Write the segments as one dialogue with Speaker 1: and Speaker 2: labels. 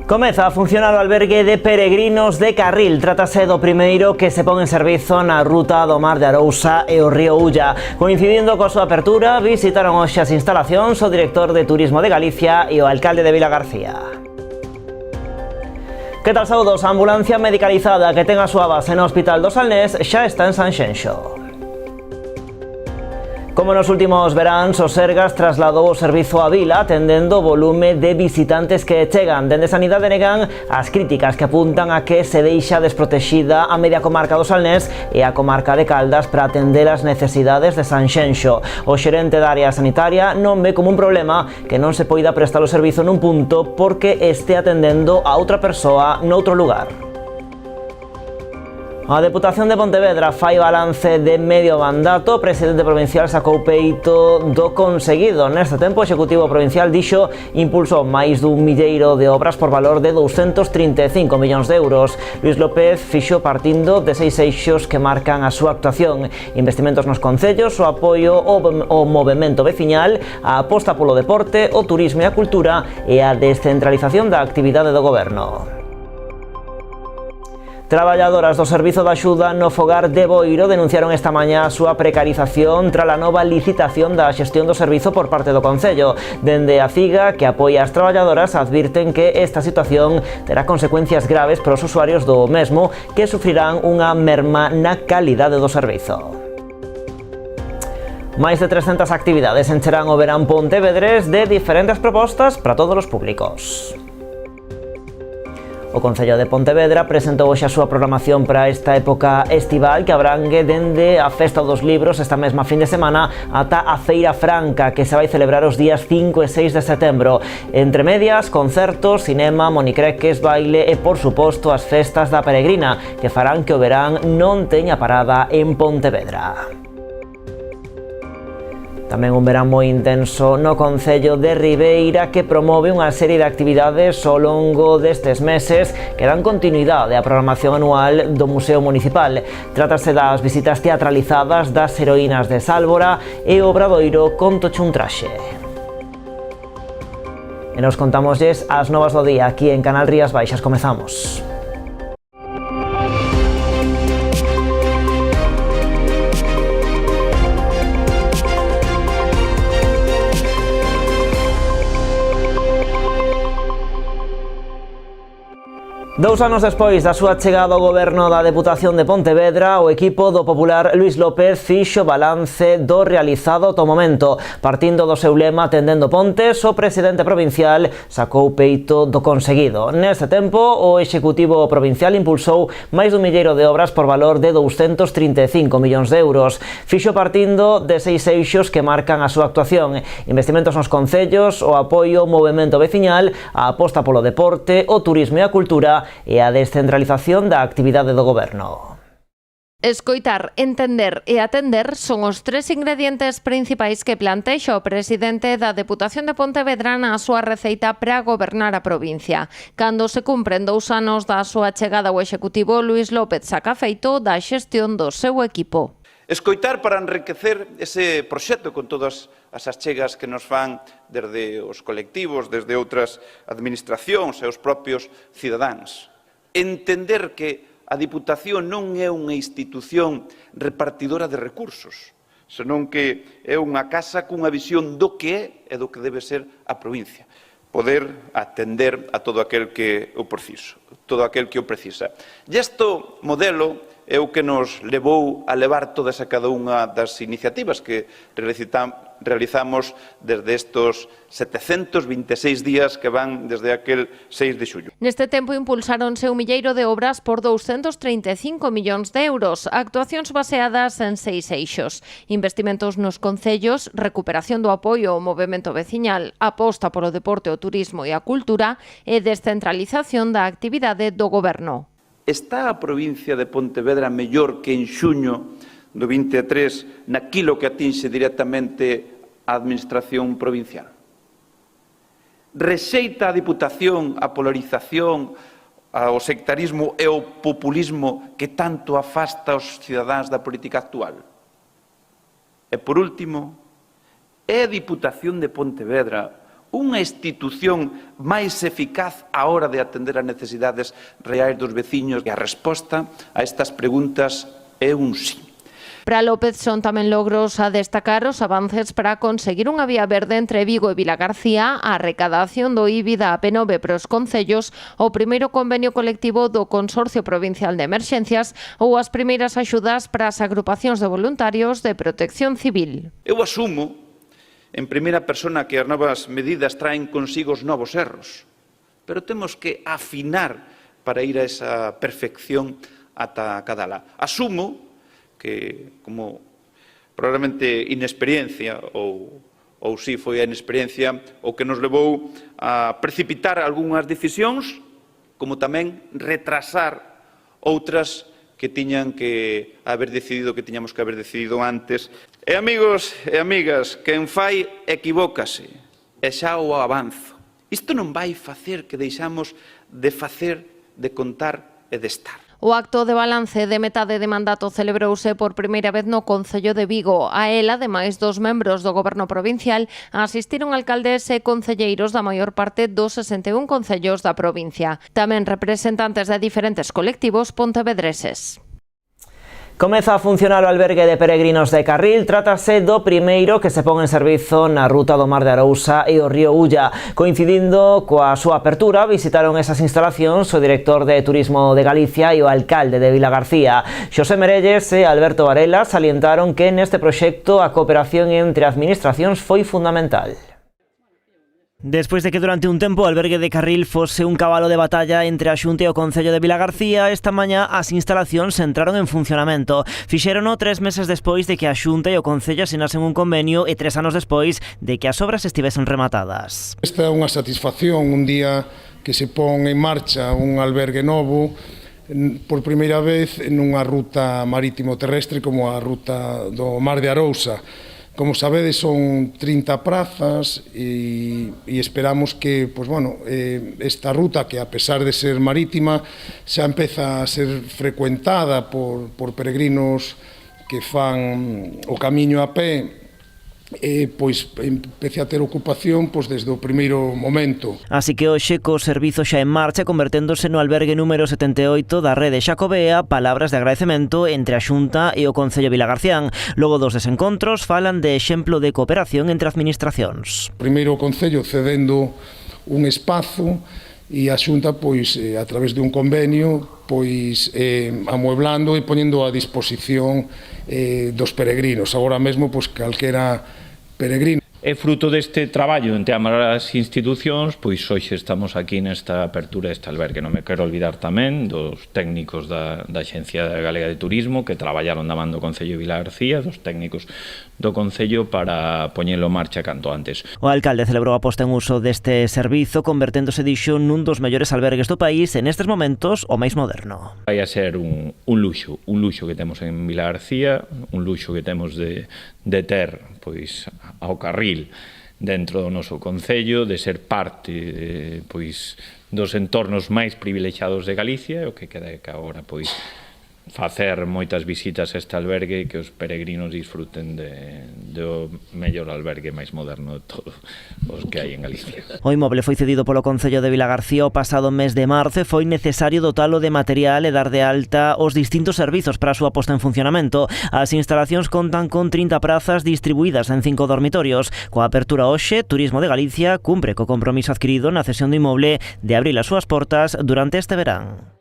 Speaker 1: Comeza a funcionar o albergue de peregrinos de Carril. Trátase do primeiro que se pon en servizo na ruta do Mar de Arousa e o río Ulla. Coincidindo coa súa apertura, visitaron hoxe as instalacións o director de Turismo de Galicia e o alcalde de Vilagarcía. Que tal, saúdos? A ambulancia medicalizada que ten a súa base no Hospital do Salnés xa está en Sanxenxo. Como nos últimos veráns, o Sergas trasladou o servizo a Vila atendendo o volume de visitantes que chegan. Dende Sanidade negan as críticas que apuntan a que se deixa desprotexida a media comarca do Salnés e a comarca de Caldas para atender as necesidades de Sanxenxo. O xerente da área sanitaria non ve como un problema que non se poida prestar o servizo nun punto porque este atendendo a outra persoa noutro lugar. A Deputación de Pontevedra fai balance de medio mandato. O presidente provincial sacou peito do conseguido. Neste tempo, o Executivo Provincial dixo impulsou máis dun milleiro de obras por valor de 235 millóns de euros. Luís López fixo partindo de 6 eixos que marcan a súa actuación: investimentos nos concellos, o apoio ao movemento veciñal, a aposta polo deporte, o turismo e a cultura e a descentralización da actividade do goberno. Traballadoras do Servizo de Axuda no Fogar de Boiro denunciaron esta mañá a súa precarización tras a nova licitación da xestión do servizo por parte do Concello. Dende a CIGA, que apoia as traballadoras, advirten que esta situación terá consecuencias graves para os usuarios do mesmo, que sufrirán unha merma na calidade do servizo. Máis de 300 actividades encherán o verán pontevedrés de diferentes propostas para todos os públicos. O Concello de Pontevedra presentou hoxe a súa programación para esta época estival, que abrangue dende a Festa dos Libros esta mesma fin de semana ata a Feira Franca, que se vai celebrar os días 5 e 6 de setembro. Entre medias, concertos, cinema, monicreques, baile e, por suposto, as festas da Peregrina, que farán que o verán non teña parada en Pontevedra. Tamén un verán moi intenso no Concello de Ribeira, que promove unha serie de actividades ao longo destes meses que dan continuidade á programación anual do Museo Municipal. Trátase das visitas teatralizadas das heroínas de Sálvora e o Obradoiro Contoche un traxe. E nos contámoslles as novas do día aquí en Canal Rías Baixas. Comezamos. Dous anos despois da súa chegada ao goberno da Deputación de Pontevedra, o equipo do popular Luís López fixo balance do realizado ata o momento. Partindo do seu lema "Tendendo pontes", o presidente provincial sacou peito do conseguido. Neste tempo, o Executivo Provincial impulsou máis dun milleiro de obras por valor de 235 millóns de euros. Fixo partindo de 6 eixos que marcan a súa actuación: investimentos nos concellos, o apoio ao movemento veciñal, a aposta polo deporte, o turismo e a cultura e a descentralización da actividade do goberno.
Speaker 2: Escoitar, entender e atender son os tres ingredientes principais que plantexa o presidente da Deputación de Pontevedra na súa receita para gobernar a provincia. Cando se cumpren 2 anos da súa chegada ao Executivo, Luís López saca feito da xestión do seu equipo.
Speaker 3: Escoitar para enriquecer ese proxecto con todas as achegas que nos fan desde os colectivos, desde outras administracións e os propios cidadáns. Entender que a Diputación non é unha institución repartidora de recursos, senón que é unha casa cunha visión do que é e do que debe ser a provincia. Poder atender a todo aquel que o precisa. E este modelo é o que nos levou a levar todas e cada unha das iniciativas que realizamos desde estos 726 días que van desde aquel 6 de xullo.
Speaker 2: Neste tempo impulsáronse un milleiro de obras por 235 millóns de euros, actuacións baseadas en 6 eixos: investimentos nos concellos, recuperación do apoio ao movemento veciñal, aposta polo deporte, o turismo e a cultura e descentralización da actividade do goberno.
Speaker 3: Está a provincia de Pontevedra mellor que en xuño do 23 naquilo que atinxe directamente a administración provincial? Rexeita a Diputación a polarización, ao sectarismo e ao populismo que tanto afasta os cidadáns da política actual? E por último, é a Diputación de Pontevedra unha institución máis eficaz á hora de atender as necesidades reais dos veciños? E a resposta a estas preguntas é un sí.
Speaker 2: Para López son tamén logros a destacar os avances para conseguir unha vía verde entre Vigo e Vilagarcía, a recadación do IBI da AP9 para os concellos, o primeiro convenio colectivo do Consorcio Provincial de Emerxencias ou as primeiras axudas para as agrupacións de voluntarios de protección civil.
Speaker 3: Eu asumo en primeira persona que as novas medidas traen consigo os novos erros, pero temos que afinar para ir a esa perfección ata cada lá. Asumo que, como probablemente inexperiencia ou si foi a inexperiencia o que nos levou a precipitar algunhas decisións, como tamén retrasar outras que tiñamos que haber decidido antes. E amigos e amigas, quen fai equivócase, e xa o avanzo. Isto non vai facer que deixamos de facer, de contar e de estar.
Speaker 2: O acto de balance de metade de mandato celebrouse por primeira vez no Concello de Vigo. A el, ademais dos membros do Goberno provincial, asistiron alcaldes e concelleiros da maior parte dos 61 concellos da provincia. Tamén representantes de diferentes colectivos pontevedreses.
Speaker 1: Comeza a funcionar o albergue de peregrinos de Carril. Trátase do primeiro que se pon en servizo na ruta do Mar de Arousa e o río Ulla. Coincidindo coa súa apertura, visitaron esas instalacións o director de Turismo de Galicia e o alcalde de Vilagarcía. Xosé Merelles e Alberto Varela salientaron que neste proxecto a cooperación entre administracións foi fundamental. Despois de que durante un tempo o albergue de Carril fose un cabalo de batalla entre a Xunta e o Concello de Vilagarcía, esta mañá as instalacións entraron en funcionamento. Fixérono 3 meses despois de que a Xunta e o Concello asinasen un convenio e 3 anos despois de que as obras estivesen rematadas.
Speaker 4: Esta é unha satisfacción, un día que se pon en marcha un albergue novo por primeira vez nunha ruta marítimo-terrestre como a ruta do Mar de Arousa. Como sabedes, son 30 prazas e esperamos que esta ruta, que a pesar de ser marítima, xa empeza a ser frecuentada por peregrinos que fan o camiño a pé, empece a ter ocupación desde o primeiro momento.
Speaker 1: Así que hoxe, co servizo xa en marcha, converténdose no albergue número 78 da rede Xacobea, palabras de agradecemento entre a Xunta e o Concello Vilagarcián. Logo dos desencontros falan de exemplo de cooperación entre administracións.
Speaker 4: Primeiro o Concello cedendo un espazo e a Xunta, a través de un convenio, amueblando e poñendo a disposición dos peregrinos. Agora mesmo, calquera peregrino.
Speaker 5: É fruto deste traballo entre ambas institucións, hoxe estamos aquí nesta apertura deste albergue. Non me quero olvidar tamén dos técnicos da Axencia Galega de Turismo que traballaron da man do Concello de Vilagarcía, dos técnicos do Concello para poñelo en marcha canto antes.
Speaker 1: O alcalde celebrou a posta en uso deste servizo, converténdose, dixo, nun dos mellores albergues do país, en estes momentos o máis moderno.
Speaker 5: Vai a ser un luxo que temos en Vilagarcía, un luxo que temos de ter ao Carril dentro do noso Concello, de ser parte dos entornos máis privilexiados de Galicia, o que queda que agora facer moitas visitas a este albergue e que os peregrinos disfruten do mellor albergue máis moderno de todos os que hai en Galicia.
Speaker 1: O inmoble foi cedido polo Concello de Vilagarcía o pasado mes de marzo e foi necesario dotalo de material e dar de alta os distintos servizos para a súa posta en funcionamento. As instalacións contan con 30 prazas distribuídas en 5 dormitorios. Coa apertura hoxe, Turismo de Galicia cumpre co compromiso adquirido na cesión do inmoble de abrir as súas portas durante este verán.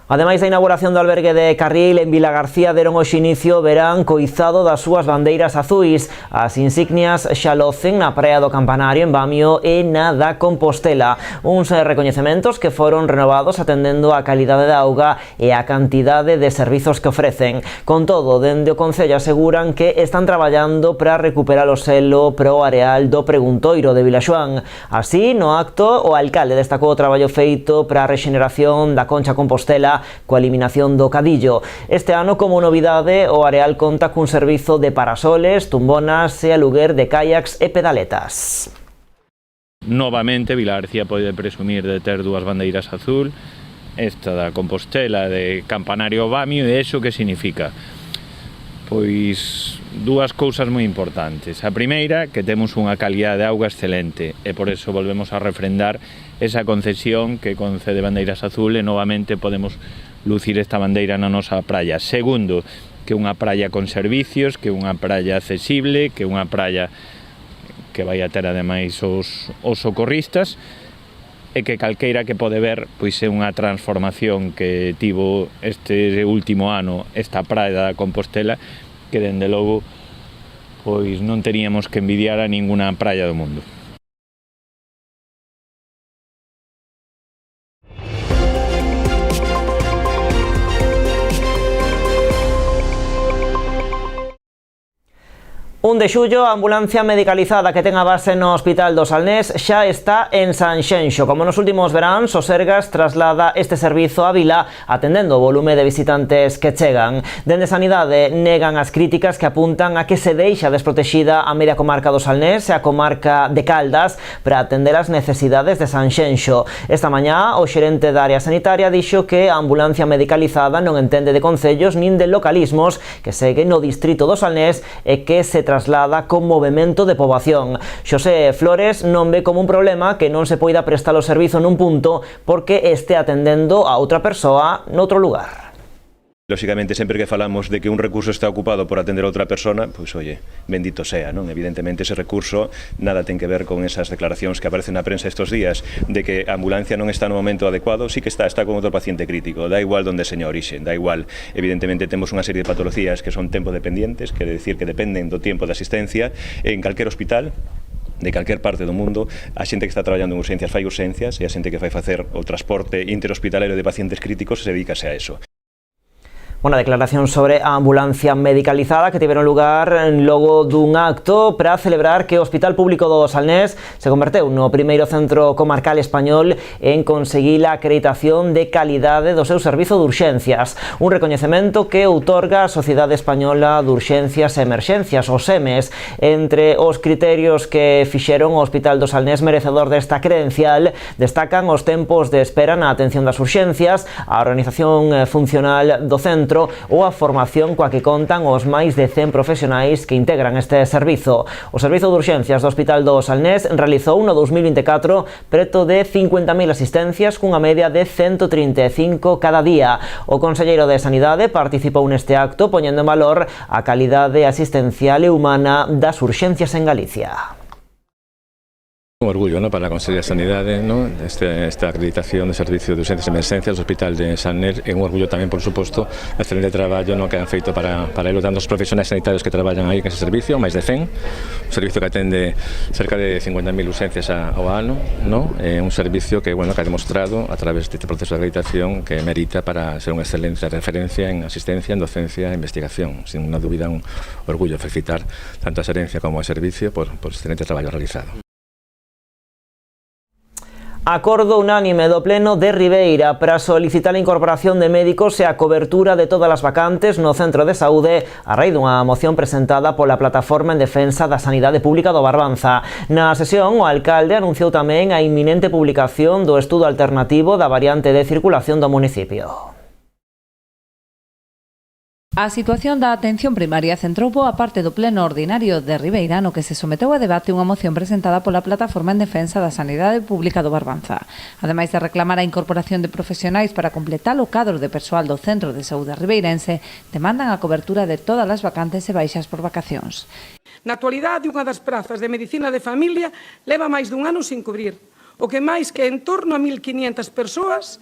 Speaker 1: Ademais da inauguración do albergue de Carril, en Vilagarcía deron hoxe inicio o verán coizado das súas bandeiras azuis. As insignias xa locen na Praia do Campanario, en Bamio, e na da Compostela. Uns recoñecementos que foron renovados atendendo a calidade da auga e a cantidade de servizos que ofrecen. Con todo, dende o Concello aseguran que están traballando para recuperar o selo pro areal do Preguntoiro de Vilaxoán. Así, no acto, o alcalde destacou o traballo feito para a rexeneración da Concha Compostela coa eliminación do cadillo. Este ano, como novidade, o areal conta cun servizo de parasoles, tumbonas e aluguer de kayaks e pedaletas.
Speaker 5: Novamente, Vilagarcía pode presumir de ter 2 bandeiras azul, esta da Compostela de Campanario Bamio, e iso que significa? Pois dúas cousas moi importantes. A primeira, que temos unha calidade de auga excelente e por eso volvemos a refrendar esa concesión que concede Bandeiras Azul e novamente podemos lucir esta bandeira na nosa praia. Segundo, que unha praia con servicios, que unha praia accesible, que unha praia que vai a ter ademais os socorristas e que calqueira que pode ver pois é unha transformación que tivo este último ano esta praia da Compostela que dende logo pois non teríamos que envidiar a ninguna praia do mundo.
Speaker 1: Un de xullo, a ambulancia medicalizada que ten a base no Hospital do Salnés xa está en Sanxenxo. Como nos últimos veráns, o Sergas traslada este servizo a Vila atendendo o volume de visitantes que chegan. Dende Sanidade negan as críticas que apuntan a que se deixa desprotexida a media comarca do Salnés e a comarca de Caldas para atender as necesidades de Sanxenxo. Esta mañá, o xerente da área sanitaria dixo que a ambulancia medicalizada non entende de concellos nin de localismos, que segue no distrito do Salnés e que se traslada con movemento de poboación. Xosé Flores non ve como un problema que non se poida prestar o servizo nun punto porque este atendendo a outra persoa noutro lugar.
Speaker 6: Lóxicamente, sempre que falamos de que un recurso está ocupado por atender a outra persona, pois, oye, bendito sea, non? Evidentemente, ese recurso nada ten que ver con esas declaracións que aparecen na prensa estes días de que a ambulancia non está no momento adecuado. Sí que está con outro paciente crítico, da igual donde seña a orixe, da igual. Evidentemente, temos unha serie de patologías que son tempo dependientes, quere decir que dependen do tempo de asistencia en calquer hospital de calquer parte do mundo. A xente que está traballando en urxencias fai urxencias e a xente que fai facer o transporte interhospitalario de pacientes críticos se dedícase a eso.
Speaker 1: Unha declaración sobre a ambulancia medicalizada que tiveron lugar logo dun acto para celebrar que o Hospital Público do Salnés se converteu no primeiro centro comarcal español en conseguir a acreditación de calidade do seu servizo de urxencias, un recoñecemento que outorga a Sociedade Española de Urxencias e Emerxencias, o SEMES. Entre os criterios que fixeron o Hospital do Salnés merecedor desta credencial destacan os tempos de espera na atención das urxencias, a organización funcional do centro ou a formación coa que contan os máis de 100 profesionais que integran este servizo. O Servizo de Urxencias do Hospital do Salnés realizou no 2024 preto de 50.000 asistencias cunha media de 135 cada día. O conselleiro de Sanidade participou neste acto poñendo en valor a calidade asistencial e humana das urxencias en Galicia.
Speaker 7: Un orgullo, ¿no?, para la Consellería de Sanidade, ¿no?, esta acreditación de servicio de urxencias e emerxencias do Hospital de Salnés, e un orgullo tamén, por suposto, o excelente traballo, ¿no?, que han feito para eles, dando os profesionais sanitarios que traballan aí en ese servicio, máis de 100, un servicio que atende cerca de 50.000 urxencias ao ano, ¿no?, un servicio que, bueno, que ha demostrado a través deste proceso de acreditación que merita para ser unha excelente referencia en asistencia, en docencia e investigación. Sin unha dúbida, un orgullo felicitar tanto a xerencia como ao servicio por excelente traballo realizado.
Speaker 1: Acordo unánime do Pleno de Ribeira para solicitar a incorporación de médicos e a cobertura de todas as vacantes no Centro de Saúde a raíz dunha moción presentada pola Plataforma en Defensa da Sanidade Pública do Barbanza. Na sesión, o alcalde anunciou tamén a inminente publicación do estudo alternativo da variante de circulación do municipio.
Speaker 8: A situación da atención primaria centrou boa parte do pleno ordinario de Ribeira, no que se someteu a debate unha moción presentada pola Plataforma en Defensa da Sanidade Pública do Barbanza. Ademais de reclamar a incorporación de profesionais para completar o cadro de persoal do Centro de Saúde ribeirense, demandan a cobertura de todas as vacantes e baixas por vacacións.
Speaker 9: Na actualidade, unha das prazas de medicina de familia leva máis dun ano sin cubrir, o que máis que en torno a 1.500 persoas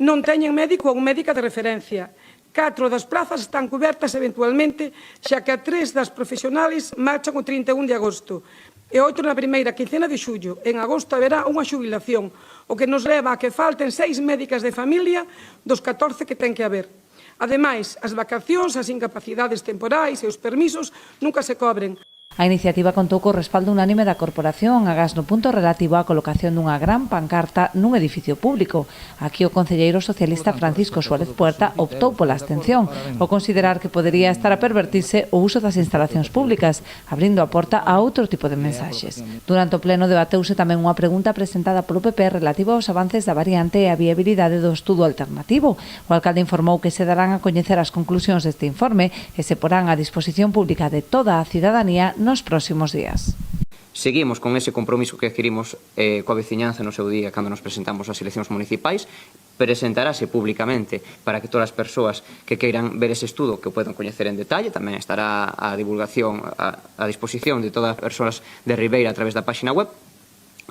Speaker 9: non teñen médico ou médica de referencia. 4 das plazas están cobertas eventualmente, xa que a 3 das profesionales marchan o 31 de agosto e 8 na primeira quincena de xullo. En agosto haberá unha xubilación, o que nos leva a que falten 6 médicas de familia dos 14 que ten que haber. Ademais, as vacacións, as incapacidades temporais e os permisos nunca se cobren.
Speaker 8: A iniciativa contou co respaldo unánime da corporación Agás no punto relativo á colocación dunha gran pancarta nun edificio público. Aquí o concelleiro socialista Francisco Suárez Puerta optou pola abstención, ao considerar que podería estar a pervertirse o uso das instalacións públicas, abrindo a porta a outro tipo de mensaxes. Durante o pleno debateuse tamén unha pregunta presentada polo PP relativa aos avances da variante e a viabilidade do estudo alternativo. O alcalde informou que se darán a coñecer as conclusións deste informe e se porán á disposición pública de toda a cidadanía nos próximos días.
Speaker 10: Seguimos con ese compromiso que adquirimos coa veciñanza no seu día cando nos presentamos ás eleccións municipais. Presentarase públicamente para que todas as persoas que queiran ver ese estudo que o podan coñecer en detalle. Tamén estará a divulgación a disposición de todas as persoas de Ribeira a través da páxina web.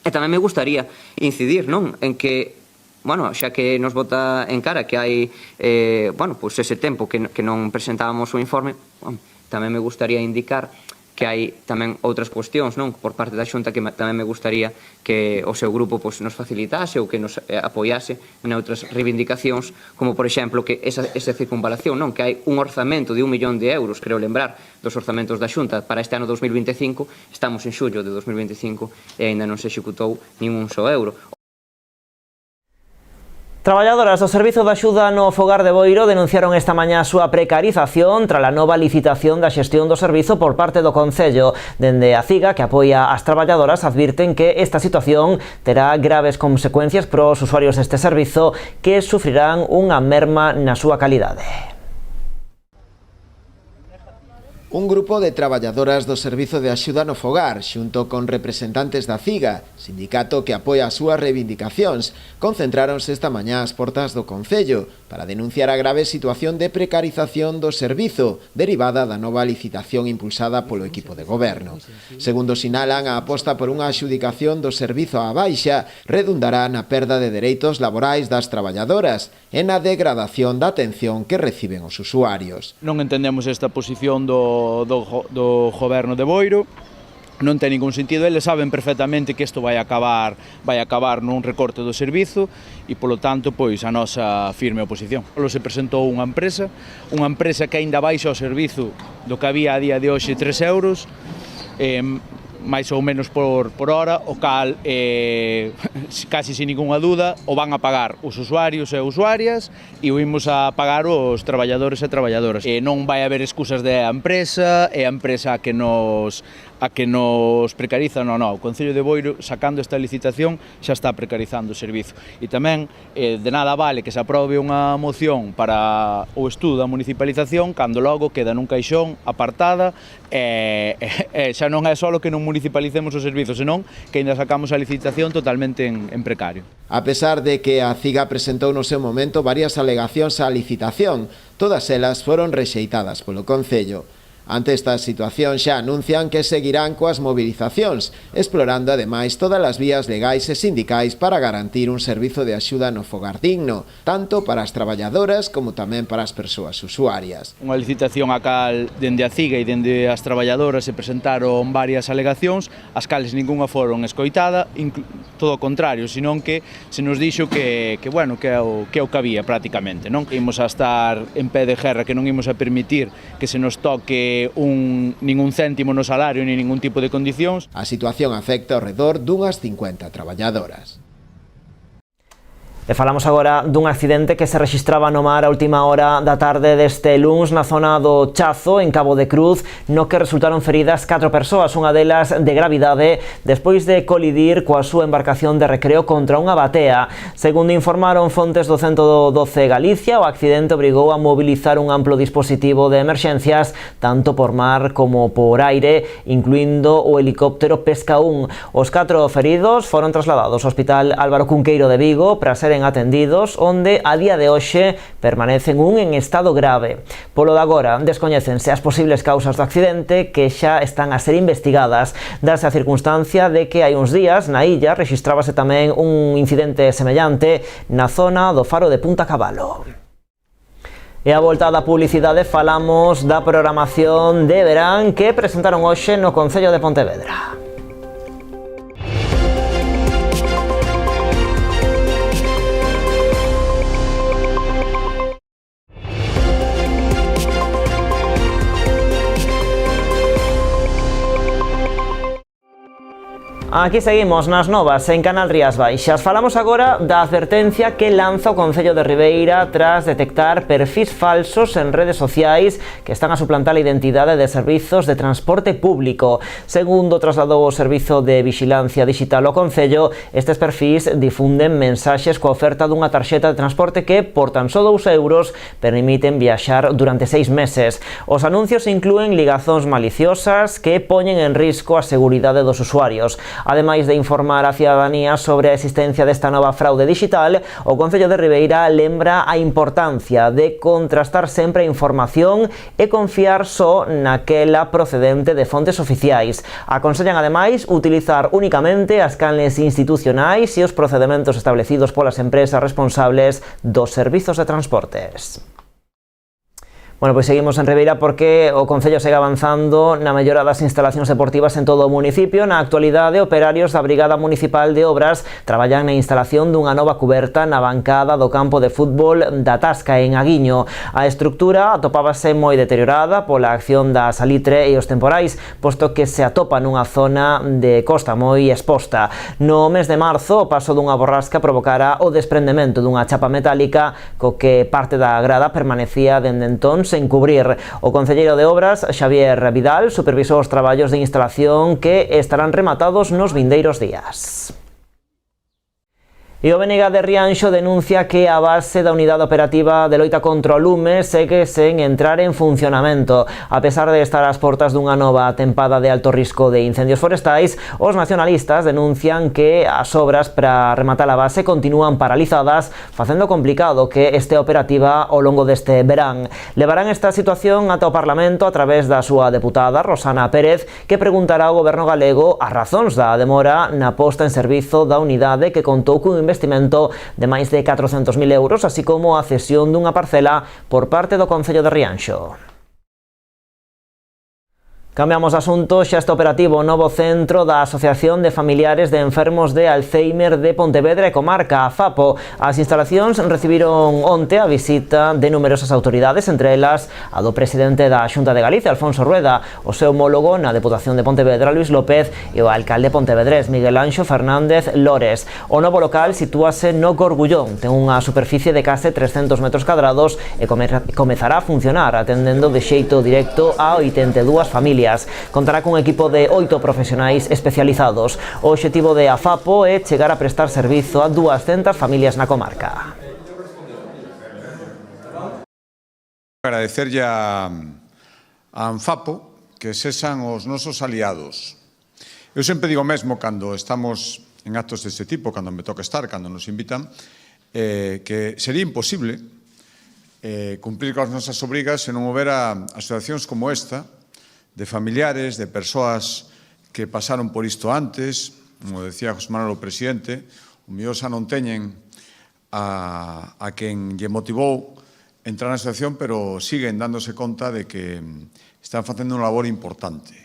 Speaker 10: E tamén me gustaría incidir en que, xa que nos bota en cara que hai ese tempo que non presentábamos o informe, tamén me gustaría indicar que hai tamén outras cuestións por parte da Xunta que tamén me gustaría que o seu grupo nos facilitase ou que nos apoiase en outras reivindicacións, como por exemplo que esa circunvalación, que hai un orzamento de 1 millón de euros, creo lembrar, dos orzamentos da Xunta para este ano 2025, estamos en xullo de 2025 e aínda non se executou nin un só euro.
Speaker 1: Traballadoras do Servizo de Axuda no Fogar de Boiro denunciaron esta mañá a súa precarización tras a nova licitación da xestión do servizo por parte do Concello. Dende a CIGA, que apoia as traballadoras, advirten que esta situación terá graves consecuencias para os usuarios deste servizo que sufrirán unha merma na súa calidade.
Speaker 11: Un grupo de traballadoras do Servizo de Axuda no Fogar, xunto con representantes da CIGA, sindicato que apoia as súas reivindicacións, concentráronse esta mañá ás portas do Concello para denunciar a grave situación de precarización do servizo derivada da nova licitación impulsada polo equipo de goberno. Segundo sinalan, a aposta por unha adxudicación do servizo á baixa redundará na perda de dereitos laborais das traballadoras e na degradación da atención que reciben os usuarios.
Speaker 12: Non entendemos esta posición do goberno de Boiro, non ten ningún sentido. Eles saben perfectamente que isto vai acabar nun recorte do servizo e, polo tanto, a nosa firme oposición. Se presentou unha empresa que aínda baixa o servizo do que había a día de hoxe 3 euros, máis ou menos por hora, o cal, casi sin ninguna dúda, o van a pagar os usuarios e usuarias e o imos a pagar os traballadores e traballadoras. Non vai haber excusas de a empresa a que nos precariza, non. O Concello de Boiro, sacando esta licitación, xa está precarizando o servizo. E tamén, de nada vale que se aprobe unha moción para o estudo da municipalización cando logo queda nun caixón apartada e xa non é só que non municipalicemos o servizo, senón que ainda sacamos a licitación totalmente en precario.
Speaker 11: A pesar de que a CIGA presentou no seu momento varias alegacións á licitación, todas elas foron rexeitadas polo Concello. Ante esta situación xa anuncian que seguirán coas movilizacións, explorando ademais todas as vías legais e sindicais para garantir un servizo de axuda no fogar digno, tanto para as traballadoras como tamén para as persoas usuarias.
Speaker 12: Unha licitación a cal dende a CIGA e dende as traballadoras se presentaron varias alegacións, as cales ningunha foron escoitada, todo o contrario, senón que se nos dixo que é o que había prácticamente, non? Imos a estar en pé de guerra, que non imos a permitir que se nos toque ningún céntimo no salario ni ningún tipo de condicións.
Speaker 11: A situación afecta ao redor dunhas 50 traballadoras.
Speaker 1: E falamos agora dun accidente que se rexistraba no mar a última hora da tarde deste luns na zona do Chazo, en Cabo de Cruz, no que resultaron feridas 4 persoas, unha delas de gravidade, despois de colidir coa súa embarcación de recreo contra unha batea. Segundo informaron fontes do 112 Galicia, o accidente obrigou a mobilizar un amplo dispositivo de emerxencias, tanto por mar como por aire, incluindo o helicóptero Pesca 1. Os 4 feridos foron trasladados ao Hospital Álvaro Cunqueiro de Vigo para ser atendidos, onde a día de hoxe permanecen en estado grave. Polo de agora, descoñécense as posibles causas do accidente, que xa están a ser investigadas, dase a circunstancia de que hai uns días na illa rexistrábase tamén un incidente semellante na zona do faro de Punta Cabalo. E a volta da publicidade falamos da programación de verán que presentaron hoxe no Concello de Pontevedra. Aquí seguimos nas novas en Canal Rías Baixas. Falamos agora da advertencia que lanza o Concello de Ribeira tras detectar perfis falsos en redes sociais que están a suplantar a identidade de servizos de transporte público. Segundo trasladou o Servizo de Vixilancia Digital ao Concello, estes perfis difunden mensaxes coa oferta dunha tarxeta de transporte que, por tan só 2 euros, permiten viaxar durante 6 meses. Os anuncios inclúen ligazóns maliciosas que poñen en risco a seguridade dos usuarios. Ademais de informar a cidadanía sobre a existencia desta nova fraude digital, o Concello de Ribeira lembra a importancia de contrastar sempre a información e confiar só naquela procedente de fontes oficiais. Aconsellan ademais utilizar únicamente as canles institucionais e os procedementos establecidos polas empresas responsables dos servizos de transportes. Bueno, pois seguimos en Ribeira porque o Concello segue avanzando na mellora das instalacións deportivas en todo o municipio. Na actualidade, operarios da Brigada Municipal de Obras traballan na instalación dunha nova cuberta na bancada do campo de fútbol da Tasca en Aguiño. A estructura atopábase moi deteriorada pola acción da salitre e os temporais, posto que se atopa nunha zona de costa moi exposta. No mes de marzo, o paso dunha borrasca provocara o desprendemento dunha chapa metálica co que parte da grada permanecía dende entón sen cubrir. O concelleiro de Obras, Xavier Vidal, supervisou os traballos de instalación que estarán rematados nos vindeiros días. E o BNG de Rianxo denuncia que a base da unidade operativa de loita contra o lume segue sen entrar en funcionamento. A pesar de estar ás portas dunha nova tempada de alto risco de incendios forestais, os nacionalistas denuncian que as obras para rematar a base continúan paralizadas, facendo complicado que este operativa ao longo deste verán. Levarán esta situación ata o Parlamento a través da súa deputada, Rosana Pérez, que preguntará ao Goberno galego as razóns da demora na posta en servizo da unidade que contou cun investimento de máis de 400.000 euros, así como a cesión dunha parcela por parte do Concello de Rianxo. Cambiamos de asunto, xa está operativo o novo centro da Asociación de Familiares de Enfermos de Alzheimer de Pontevedra e Comarca, a FAPO. As instalacións recibiron onte a visita de numerosas autoridades, entre elas a do presidente da Xunta de Galicia, Alfonso Rueda, o seu homólogo na Deputación de Pontevedra, Luis López, e o alcalde pontevedrés, Miguel Anxo Fernández Lores. O novo local sitúase no Gorgullón, ten unha superficie de case 300 metros cadrados e comezará a funcionar atendendo de xeito directo a 82 familias. Contará cun equipo de 8 profesionais especializados. O obxectivo de AFAPO é chegar a prestar servizo a 200 familias na comarca.
Speaker 13: Agradecerlle a ANFAPO que sexan os nosos aliados. Eu sempre digo mesmo cando estamos en actos deste tipo, cando me toca estar, cando nos invitan, que sería imposible cumprir con as nosas obrigas se non houbera asociacións como esta, de familiares, de persoas que pasaron por isto antes, como decía José Manuel o presidente, o mellor xa non teñen a quen lle motivou entrar na asociación, pero siguen dándose conta de que están facendo unha labor importante.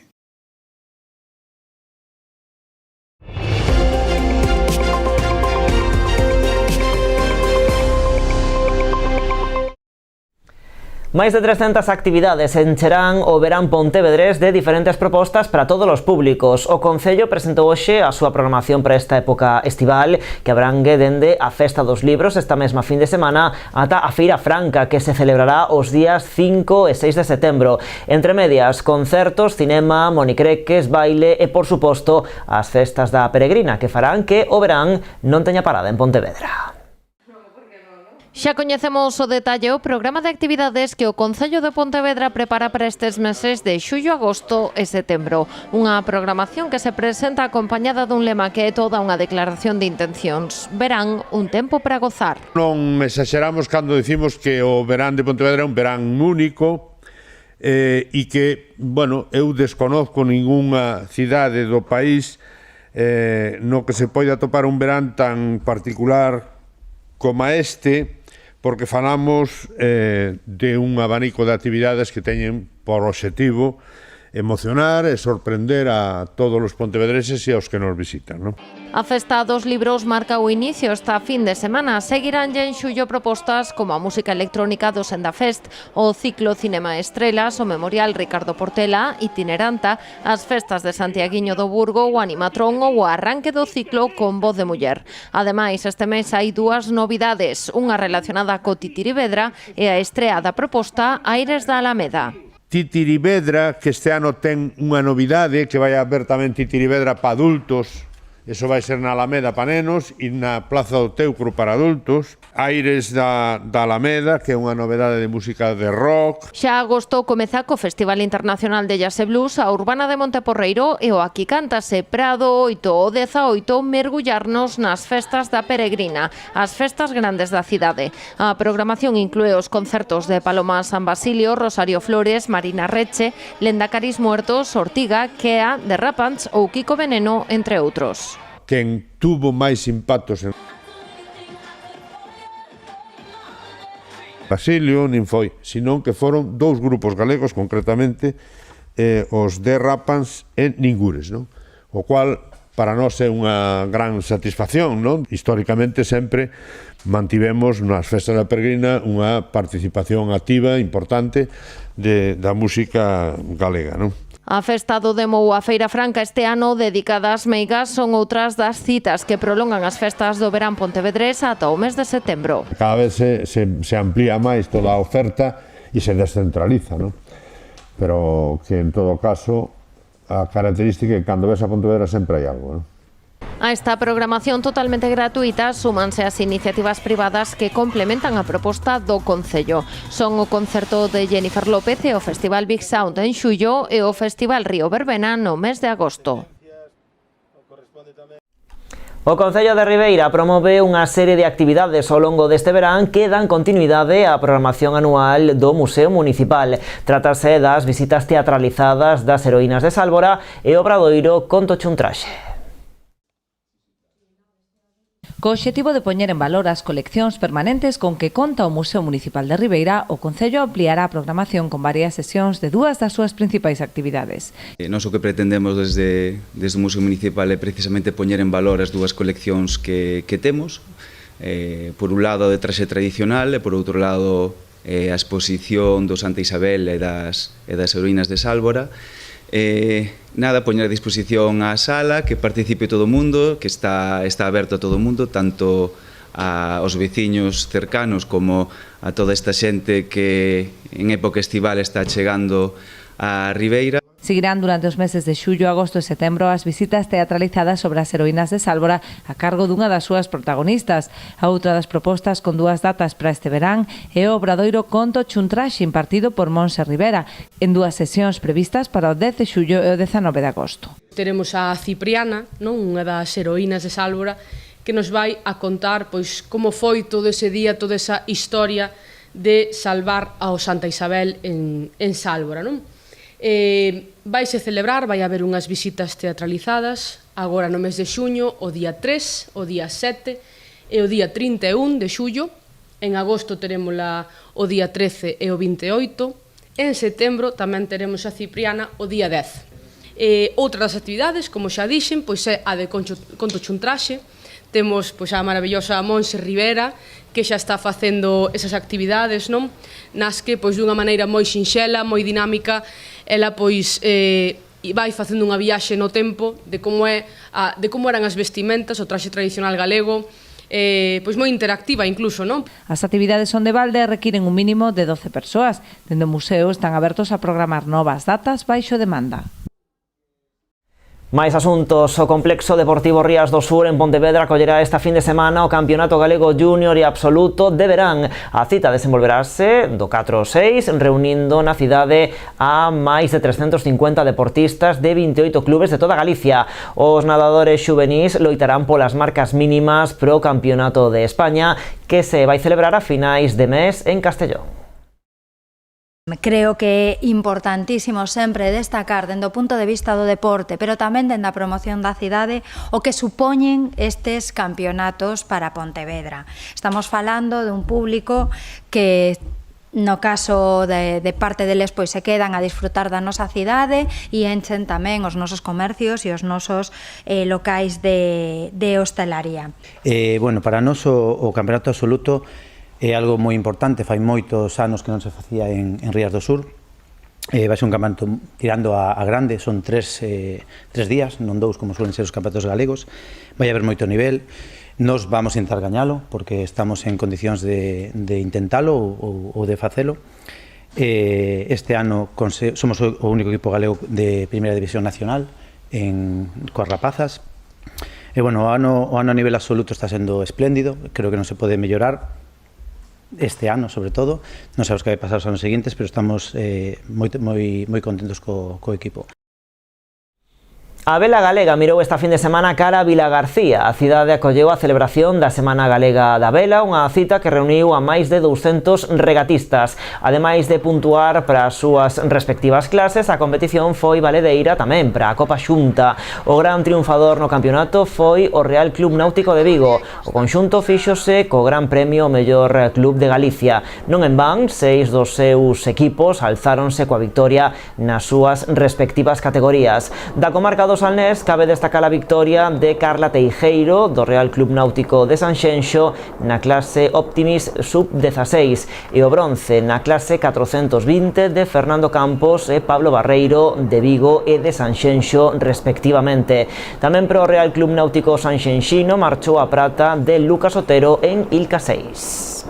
Speaker 1: Máis de 300 actividades encherán o verán pontevedrés de diferentes propostas para todos os públicos. O Concello presentou hoxe a súa programación para esta época estival, que abrangue dende a Festa dos Libros esta mesma fin de semana ata a Feira Franca, que se celebrará os días 5 e 6 de setembro. Entre medias, concertos, cinema, monicreques, baile e, por suposto, as festas da Peregrina, que farán que o verán non teña parada en Pontevedra.
Speaker 2: Xa coñecemos o detalle o programa de actividades que o Concello de Pontevedra prepara para estes meses de xullo, agosto e setembro. Unha programación que se presenta acompañada dun lema que é toda unha declaración de intencións. Verán un tempo para gozar.
Speaker 14: Non exageramos cando decimos que o verán de Pontevedra é un verán único e que, bueno, eu desconozco ningunha cidade do país no que se poida atopar un verán tan particular como este, porque falamos de un abanico de actividades que teñen por obxectivo emocionar e sorprender a todos os pontevedreses e aos que nos visitan, non?
Speaker 2: A Festa dos Libros marca o inicio esta fin de semana. Seguirán en xullo propostas como a música electrónica do Senda Fest, o ciclo Cinema Estrelas, o Memorial Ricardo Portela, Itineranta, as festas de Santiaguiño do Burgo, o Animatrón ou o arranque do ciclo con Voz de Muller. Ademais, este mes hai dúas novidades, unha relacionada co Titirivedra e a estrea da proposta Aires da Alameda.
Speaker 14: Titirivedra, que este ano ten unha novidade, que vai haber tamén Titirivedra para adultos. Eso vai ser na Alameda para nenos e na Plaza do Teucro para adultos. Aires da Alameda, que é unha novedade de música de rock.
Speaker 2: Xa agosto comeza co Festival Internacional de Jazz e Blues, a Urbana de Monteporreiro e o Aquí Cántase Prado 8 o 18 mergullarnos nas festas da Peregrina, as festas grandes da cidade. A programación inclúe os concertos de Paloma San Basilio, Rosario Flores, Marina Reche, Lendacaris Muertos, Ortiga, Kea, Derrapants ou Kiko Veneno, entre outros.
Speaker 14: Quen tuvo máis impactos en Basilio nin foi, senón que foron dous grupos galegos, concretamente os Derrapants e Ningures, non? O cual para nós é unha gran satisfacción, non? Históricamente sempre mantivemos nas festas da Peregrina unha participación activa importante da música galega, non?
Speaker 2: A Festa do Demo ou a Feira Franca este ano dedicada ás meigas son outras das citas que prolongan as festas do verán pontevedrés ata o mes de setembro.
Speaker 14: Cada vez se amplía máis toda a oferta e se descentraliza, non? Pero que en todo caso a característica é que cando ves a Pontevedra sempre hai algo, non?
Speaker 2: A esta programación totalmente gratuita súmanse as iniciativas privadas que complementan a proposta do Concello. Son o concerto de Jennifer López e o Festival Big Sound en xullo e o Festival Río Verbena no mes de agosto.
Speaker 1: O Concello de Ribeira promove unha serie de actividades ao longo deste verán que dan continuidade á programación anual do Museo Municipal. Trátase das visitas teatralizadas das heroínas de Sálvora e o Obradoiro Contoche un traxe.
Speaker 8: Co obxectivo de poñer en valor as coleccións permanentes con que conta o Museo Municipal de Ribeira, o Concello ampliará a programación con varias sesións de dúas das súas principais actividades.
Speaker 15: Nós o que pretendemos desde o Museo Municipal é precisamente poñer en valor as dúas coleccións que temos. Por un lado, de traxe tradicional e por outro lado a exposición do Santa Isabel e das heroínas de Sálvora. Poñer a disposición á sala, que participe todo o mundo, que está aberto a todo o mundo, tanto aos veciños cercanos como a toda esta xente que en época estival está chegando a Ribeira.
Speaker 8: Seguirán durante os meses de xullo, agosto e setembro as visitas teatralizadas sobre as heroínas de Sálvora a cargo dunha das súas protagonistas. A outra das propostas con dúas datas para este verán é o Obradoiro Contoche un traxe impartido por Monse Rivera en dúas sesións previstas para o 10 de xullo e o 19 de agosto.
Speaker 16: Teremos a Cipriana, unha das heroínas de Sálvora, que nos vai a contar como foi todo ese día, toda esa historia de salvar ao Santa Isabel en Sálvora, non? Vaise celebrar, vai haber unhas visitas teatralizadas agora no mes de xuño, o día 3, o día 7 e o día 31 de xullo. En agosto teremos o día 13 e o 28. En setembro tamén teremos a Cipriana o día 10. Outra das actividades, como xa dixen, é a de Contoche un traxe. Temos a maravillosa Monse Rivera, que xa está facendo esas actividades, non? Nas que, dunha maneira moi sinxela, moi dinámica, ela vai facendo unha viaxe no tempo de como eran as vestimentas, o traxe tradicional galego, moi interactiva incluso, non?
Speaker 8: As actividades son de balde e requiren un mínimo de 12 persoas. Dende o museo están abertos a programar novas datas baixo demanda.
Speaker 1: Máis asuntos, o Complexo Deportivo Rías do Sur en Pontevedra acollerá esta fin de semana o Campeonato Galego Júnior e Absoluto de Verán. A cita desenvolverase do 4 ao 6, reunindo na cidade a máis de 350 deportistas de 28 clubes de toda Galicia. Os nadadores xuvenís loitarán polas marcas mínimas pro Campeonato de España, que se vai celebrar a finais de mes en Castellón.
Speaker 17: Creo que é importantísimo sempre destacar dende o punto de vista do deporte, pero tamén dende a promoción da cidade, o que supoñen estes campeonatos para Pontevedra. Estamos falando dun público que No caso de parte deles, pois se quedan a disfrutar da nosa cidade e enchen tamén os nosos comercios e os nosos locais de hostelaría.
Speaker 18: Bueno, para nós o Campeonato Absoluto é algo moi importante, fai moitos anos que non se facía en Rías do Sur. Vai ser un campeonato tirando a grande, son 3 días, non 2 como suelen ser os campeonatos galegos. Vai haber moito nivel. Nos vamos a intentar gañalo, porque estamos en condicións de intentalo ou de facelo. Este ano somos o único equipo galego de Primeira División Nacional coas rapazas. E, bueno, o ano a nivel absoluto está sendo espléndido, creo que non se pode mellorar este ano, sobre todo. Non sabemos que vai pasar os anos seguintes, pero estamos moi contentos co equipo.
Speaker 1: A vela galega mirou esta fin de semana cara a Vilagarcía. A cidade acolleu a celebración da Semana Galega da Vela, unha cita que reuniu a máis de 200 regatistas. Ademais de puntuar para as súas respectivas clases, a competición foi valedeira tamén para a Copa Xunta. O gran triunfador no campeonato foi o Real Club Náutico de Vigo. O conxunto fíxose co Gran Premio ao mellor club de Galicia. Non en van, 6 dos seus equipos alzáronse coa victoria nas súas respectivas categorías. Da comarca do Salnés cabe destacar a victoria de Carla Teijeiro do Real Club Náutico de Sanxenxo na clase Optimis Sub-16 e o bronce na clase 420 de Fernando Campos e Pablo Barreiro de Vigo e de Sanxenxo respectivamente. Tamén para o Real Club Náutico Sanxenxino marchou a prata de Lucas Otero en Ilca 6.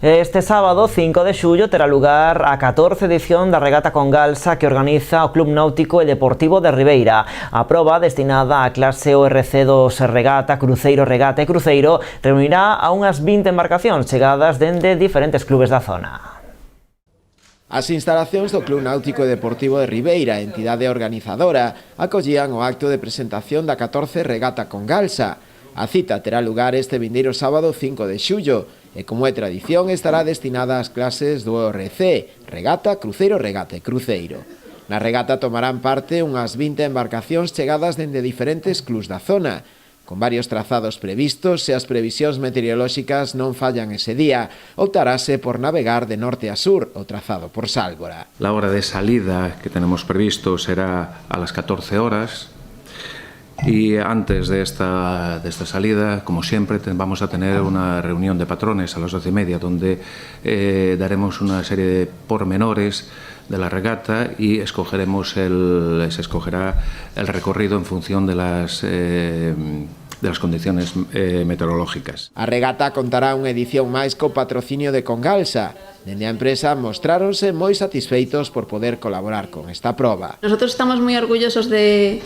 Speaker 1: Este sábado, 5 de xullo, terá lugar a 14ª edición da Regata con Galsa que organiza o Club Náutico e Deportivo de Ribeira. A proba, destinada á clase ORC dos Regata, Cruceiro, Regata e Cruceiro, reunirá a unhas 20 embarcacións chegadas dende diferentes clubes da zona.
Speaker 11: As instalacións do Club Náutico e Deportivo de Ribeira, entidade organizadora, acollían o acto de presentación da 14 Regata con Galsa. A cita terá lugar este vindeiro sábado 5 de xullo e, como é tradición, estará destinada ás clases do ORC, Regata, Cruceiro, Regata e Cruceiro. Na regata tomarán parte unhas 20 embarcacións chegadas dende diferentes clubs da zona, con varios trazados previstos e as previsións meteorolóxicas non fallan ese día, optarase por navegar de norte a sur, o trazado por Sálvora.
Speaker 19: La hora de salida que tenemos previsto será a las 14 horas. Y antes de esta salida, como siempre, vamos a tener una reunión de patrones a las 12:30, donde daremos una serie de pormenores de la regata y se escogerá el recorrido en función de las condiciones meteorológicas.
Speaker 11: A regata contará unha edición máis co patrocinio de Congalsa. Dende a empresa mostráronse moi satisfeitos por poder colaborar con esta proba.
Speaker 20: Nosotros estamos moi orgullosos de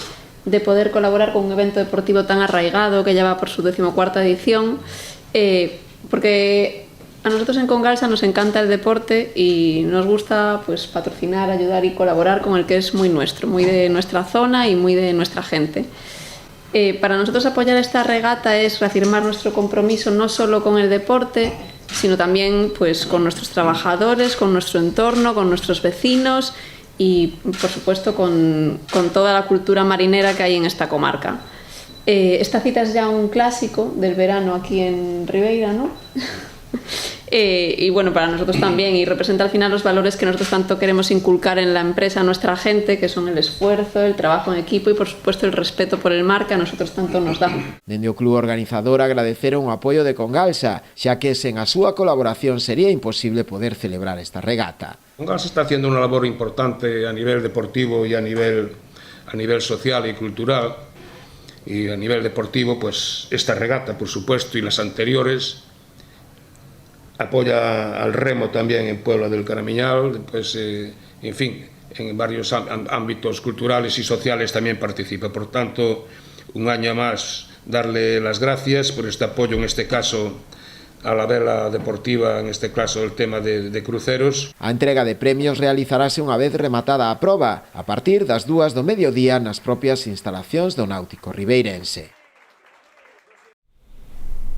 Speaker 20: poder colaborar con un evento deportivo tan arraigado que ya va por su 14ª edición, porque a nosotros en Congalsa nos encanta el deporte y nos gusta pues patrocinar, ayudar y colaborar con el que es muy nuestro, muy de nuestra zona y muy de nuestra gente. Para nosotros apoyar esta regata es reafirmar nuestro compromiso no solo con el deporte, sino también pues con nuestros trabajadores, con nuestro entorno, con nuestros vecinos y, por supuesto, con toda la cultura marinera que hay en esta comarca. Esta cita es ya un clásico del verano aquí en Ribeira, ¿no? Y bueno, para nosotros también, y representa al final los valores que nosotros tanto queremos inculcar en la empresa a nuestra gente, que son el esfuerzo, el trabajo en equipo y, por supuesto, el respeto por el mar que a nosotros tanto nos da.
Speaker 11: Dende o club organizador agradeceron o apoio de Congalsa, xa que sen a súa colaboración sería imposible poder celebrar esta regata.
Speaker 21: Congalsa está haciendo una labor importante a nivel deportivo y a nivel social y cultural. Y a nivel deportivo, pues esta regata, por supuesto, y las anteriores, apoya al remo también en Puebla del Caramiñal, pues, en fin, en varios ámbitos culturales y sociales también participa. Por tanto, un año más darle las gracias por este apoyo, en este caso, a la vela deportiva, en este caso el tema de cruceros.
Speaker 11: A entrega de premios realizarase unha vez rematada a proba, a partir das 2 do mediodía nas propias instalacións do Náutico Ribeirense.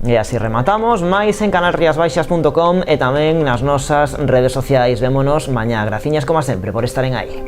Speaker 1: E así rematamos, máis en canalriasbaixas.com e tamén nas nosas redes sociais. Vémonos mañá. Graciñas como sempre por estaren aí.